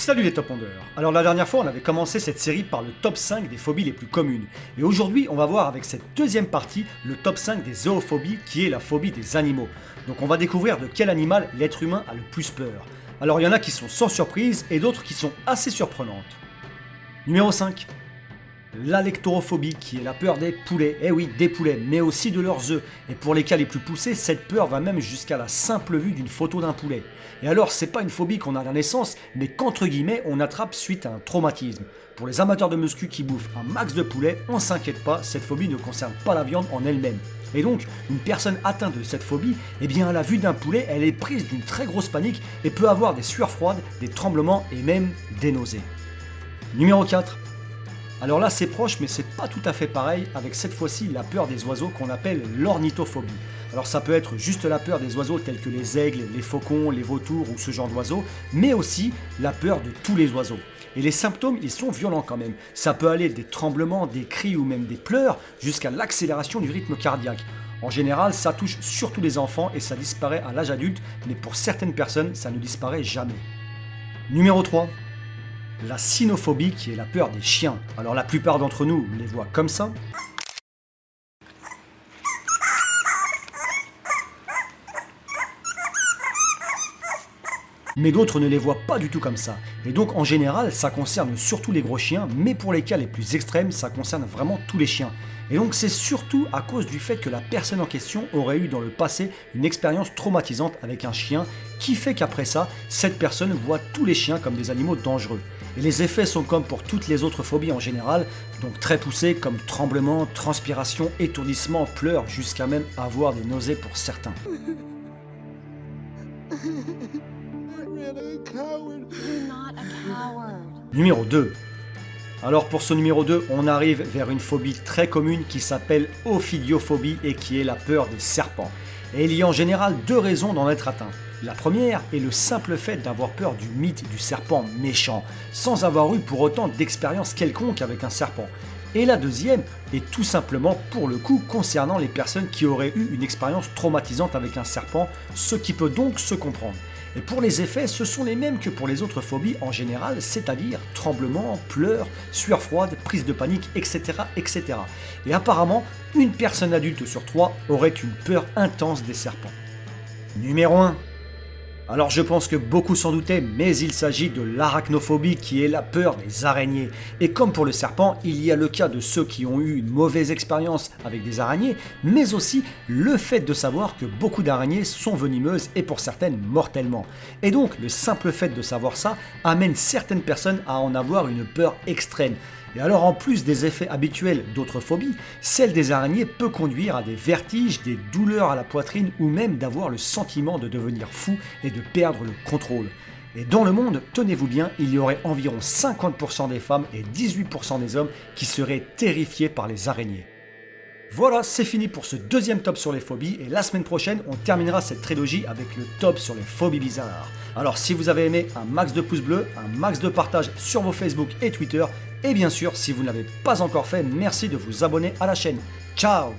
Salut les top ondeurs. Alors la dernière fois on avait commencé cette série par le top 5 des phobies les plus communes. Et aujourd'hui on va voir avec cette deuxième partie le top 5 des zoophobies qui est la phobie des animaux. Donc on va découvrir de quel animal l'être humain a le plus peur. Alors il y en a qui sont sans surprise et d'autres qui sont assez surprenantes. Numéro 5. L'alectorophobie qui est la peur des poulets. Eh oui, des poulets, mais aussi de leurs œufs. Et pour les cas les plus poussés, cette peur va même jusqu'à la simple vue d'une photo d'un poulet. Et alors, c'est pas une phobie qu'on a à la naissance, mais qu'entre guillemets, on attrape suite à un traumatisme. Pour les amateurs de muscu qui bouffent un max de poulet, on s'inquiète pas, cette phobie ne concerne pas la viande en elle-même. Et donc, une personne atteinte de cette phobie, eh bien à la vue d'un poulet, elle est prise d'une très grosse panique et peut avoir des sueurs froides, des tremblements et même des nausées. Numéro 4. Alors là c'est proche mais c'est pas tout à fait pareil avec cette fois-ci la peur des oiseaux qu'on appelle l'ornithophobie. Alors ça peut être juste la peur des oiseaux tels que les aigles, les faucons, les vautours ou ce genre d'oiseaux, mais aussi la peur de tous les oiseaux. Et les symptômes ils sont violents quand même. Ça peut aller des tremblements, des cris ou même des pleurs jusqu'à l'accélération du rythme cardiaque. En général ça touche surtout les enfants et ça disparaît à l'âge adulte, mais pour certaines personnes ça ne disparaît jamais. Numéro 3. La cynophobie qui est la peur des chiens. Alors la plupart d'entre nous les voient comme ça. Mais d'autres ne les voient pas du tout comme ça. Et donc en général ça concerne surtout les gros chiens, mais pour les cas les plus extrêmes ça concerne vraiment tous les chiens. Et donc c'est surtout à cause du fait que la personne en question aurait eu dans le passé une expérience traumatisante avec un chien qui fait qu'après ça, cette personne voit tous les chiens comme des animaux dangereux. Et les effets sont comme pour toutes les autres phobies en général, donc très poussés comme tremblements, transpiration, étourdissement, pleurs, jusqu'à même avoir des nausées pour certains. Numéro 2. Alors pour ce numéro 2, on arrive vers une phobie très commune qui s'appelle ophidiophobie et qui est la peur des serpents. Et il y a en général deux raisons d'en être atteint. La première est le simple fait d'avoir peur du mythe du serpent méchant, sans avoir eu pour autant d'expérience quelconque avec un serpent. Et la deuxième est tout simplement pour le coup concernant les personnes qui auraient eu une expérience traumatisante avec un serpent, ce qui peut donc se comprendre. Et pour les effets, ce sont les mêmes que pour les autres phobies en général, c'est-à-dire tremblements, pleurs, sueur froide, prise de panique, etc., etc. Et apparemment, une personne adulte sur 3 aurait une peur intense des serpents. Numéro 1. Alors je pense que beaucoup s'en doutaient, mais il s'agit de l'arachnophobie qui est la peur des araignées. Et comme pour le serpent, il y a le cas de ceux qui ont eu une mauvaise expérience avec des araignées, mais aussi le fait de savoir que beaucoup d'araignées sont venimeuses et pour certaines mortellement. Et donc le simple fait de savoir ça amène certaines personnes à en avoir une peur extrême. Et alors en plus des effets habituels d'autres phobies, celle des araignées peut conduire à des vertiges, des douleurs à la poitrine ou même d'avoir le sentiment de devenir fou et de perdre le contrôle. Et dans le monde, tenez-vous bien, il y aurait environ 50% des femmes et 18% des hommes qui seraient terrifiés par les araignées. Voilà, c'est fini pour ce deuxième top sur les phobies et la semaine prochaine, on terminera cette trilogie avec le top sur les phobies bizarres. Alors si vous avez aimé, un max de pouces bleus, un max de partage sur vos Facebook et Twitter et bien sûr, si vous ne l'avez pas encore fait, merci de vous abonner à la chaîne. Ciao!